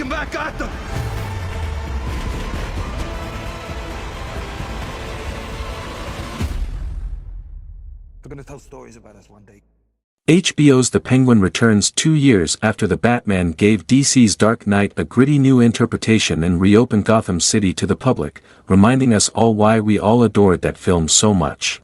taking back Gotham! They're gonna tell stories about us one day. HBO's The Penguin returns 2 years after The Batman gave DC's Dark Knight a gritty new interpretation and reopened Gotham City to the public, reminding us all why we all adored that film so much.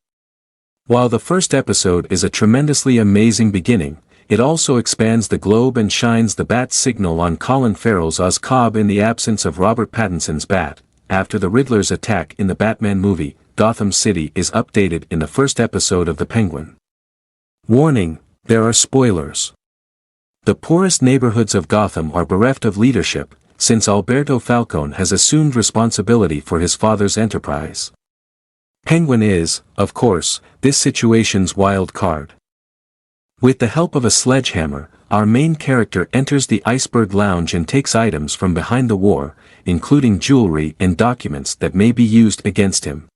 While the first episode is a tremendously amazing beginning, it also expands the globe and shines the bat signal on Colin Farrell's Oz Cobb in the absence of Robert Pattinson's Bat. After the Riddler's attack in the Batman movie, Gotham City is updated in the first episode of The Penguin. Warning: there are spoilers. The poorest neighborhoods of Gotham are bereft of leadership, since Alberto Falcone has assumed responsibility for his father's enterprise. Penguin is, of course, this situation's wild card. With the help of a sledgehammer, our main character enters the Iceberg Lounge and takes items from behind the war, including jewelry and documents that may be used against him.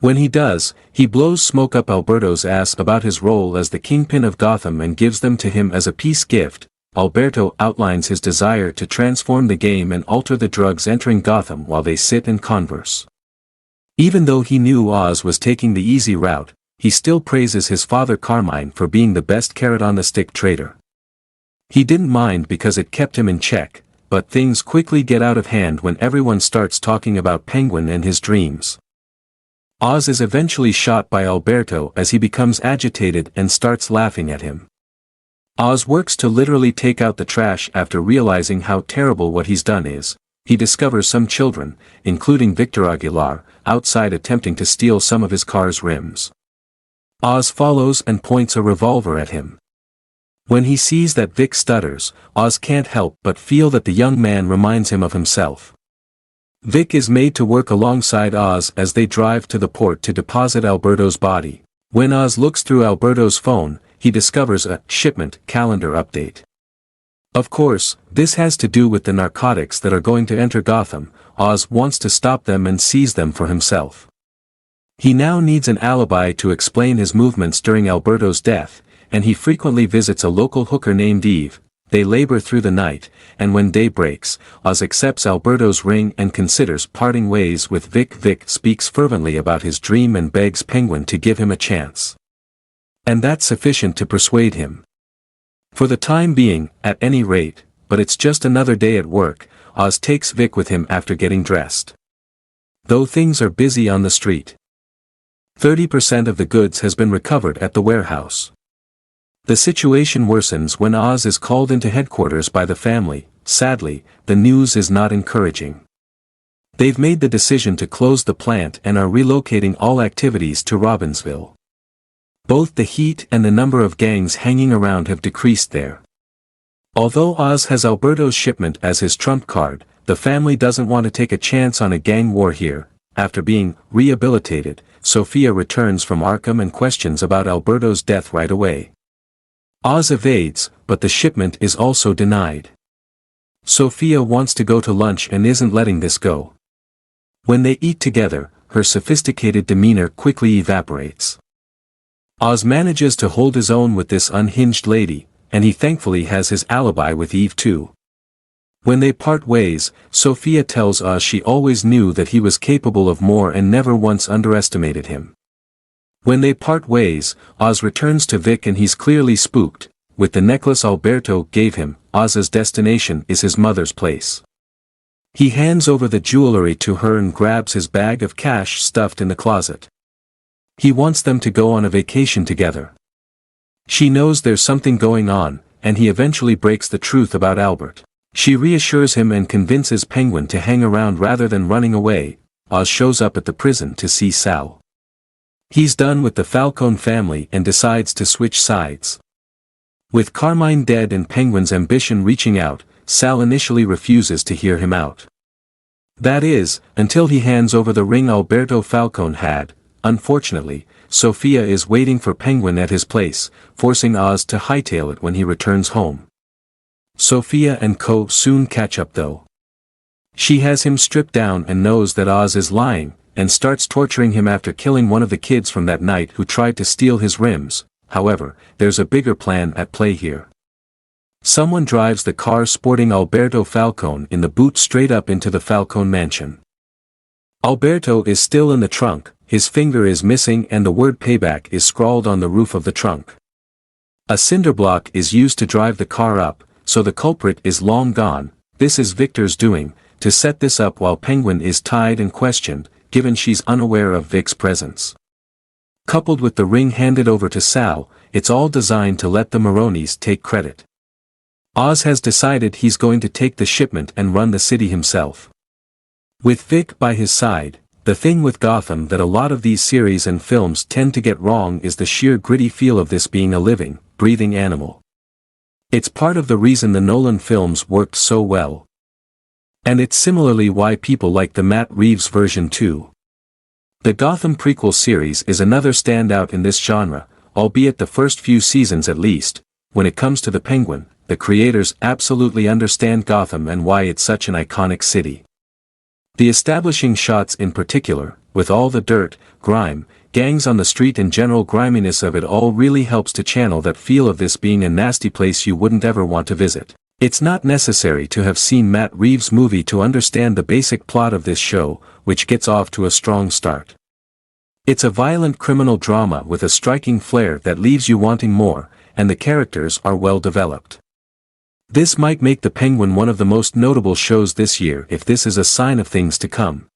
When he does, he blows smoke up Alberto's ass about his role as the kingpin of Gotham and gives them to him as a peace gift. Alberto outlines his desire to transform the game and alter the drugs entering Gotham while they sit and converse. Even though he knew Oz was taking the easy route, he still praises his father Carmine for being the best carrot-on-the-stick traitor. He didn't mind because it kept him in check, but things quickly get out of hand when everyone starts talking about Penguin and his dreams. Oz is eventually shot by Alberto as he becomes agitated and starts laughing at him. Oz works to literally take out the trash after realizing how terrible what he's done is. He discovers some children, including Victor Aguilar, outside attempting to steal some of his car's rims. Oz follows and points a revolver at him. When he sees that Vic stutters, Oz can't help but feel that the young man reminds him of himself. Vic is made to work alongside Oz as they drive to the port to deposit Alberto's body. When Oz looks through Alberto's phone, he discovers a shipment calendar update. Of course, this has to do with the narcotics that are going to enter Gotham. Oz wants to stop them and seize them for himself. He now needs an alibi to explain his movements during Alberto's death, and he frequently visits a local hooker named Eve. They labor through the night, and when day breaks, Oz accepts Alberto's ring and considers parting ways with Vic. Vic speaks fervently about his dream and begs Penguin to give him a chance. And that's sufficient to persuade him. For the time being, at any rate, but it's just another day at work. Oz takes Vic with him after getting dressed. Though things are busy on the street. 30% of the goods has been recovered at the warehouse. The situation worsens when Oz is called into headquarters by the family. Sadly, the news is not encouraging. They've made the decision to close the plant and are relocating all activities to Robbinsville. Both the heat and the number of gangs hanging around have decreased there. Although Oz has Alberto's shipment as his trump card, the family doesn't want to take a chance on a gang war here. After being rehabilitated, Sophia returns from Arkham and questions about Alberto's death right away. Oz evades, but the shipment is also denied. Sophia wants to go to lunch and isn't letting this go. When they eat together, her sophisticated demeanor quickly evaporates. Oz manages to hold his own with this unhinged lady, and he thankfully has his alibi with Eve too. When they part ways, Sophia tells Oz she always knew that he was capable of more and never once underestimated him. When they part ways, Oz returns to Vic and he's clearly spooked. With the necklace Alberto gave him, Oz's destination is his mother's place. He hands over the jewelry to her and grabs his bag of cash stuffed in the closet. He wants them to go on a vacation together. She knows there's something going on, and he eventually breaks the truth about Albert. She reassures him and convinces Penguin to hang around rather than running away. Oz shows up at the prison to see Sal. He's done with the Falcone family and decides to switch sides. With Carmine dead and Penguin's ambition reaching out, Sal initially refuses to hear him out. That is, until he hands over the ring Alberto Falcone had. Unfortunately, Sophia is waiting for Penguin at his place, forcing Oz to hightail it when he returns home. Sophia and Co. soon catch up though. She has him stripped down and knows that Oz is lying, and starts torturing him after killing one of the kids from that night who tried to steal his rims. However, there's a bigger plan at play here. Someone drives the car sporting Alberto Falcone in the boot straight up into the Falcone mansion. Alberto is still in the trunk, his finger is missing and the word payback is scrawled on the roof of the trunk. A cinder block is used to drive the car up, so the culprit is long gone. This is Victor's doing, to set this up while Penguin is tied and questioned, given she's unaware of Vic's presence. Coupled with the ring handed over to Sal, it's all designed to let the Maronis take credit. Oz has decided he's going to take the shipment and run the city himself. With Vic by his side, the thing with Gotham that a lot of these series and films tend to get wrong is the sheer gritty feel of this being a living, breathing animal. It's part of the reason the Nolan films worked so well. And it's similarly why people like the Matt Reeves version too. The Gotham prequel series is another standout in this genre, albeit the first few seasons at least. When it comes to the Penguin, the creators absolutely understand Gotham and why it's such an iconic city. The establishing shots in particular, with all the dirt, grime, gangs on the street and general griminess of it all really helps to channel that feel of this being a nasty place you wouldn't ever want to visit. It's not necessary to have seen Matt Reeves' movie to understand the basic plot of this show, which gets off to a strong start. It's a violent criminal drama with a striking flair that leaves you wanting more, and the characters are well developed. This might make the Penguin one of the most notable shows this year if this is a sign of things to come.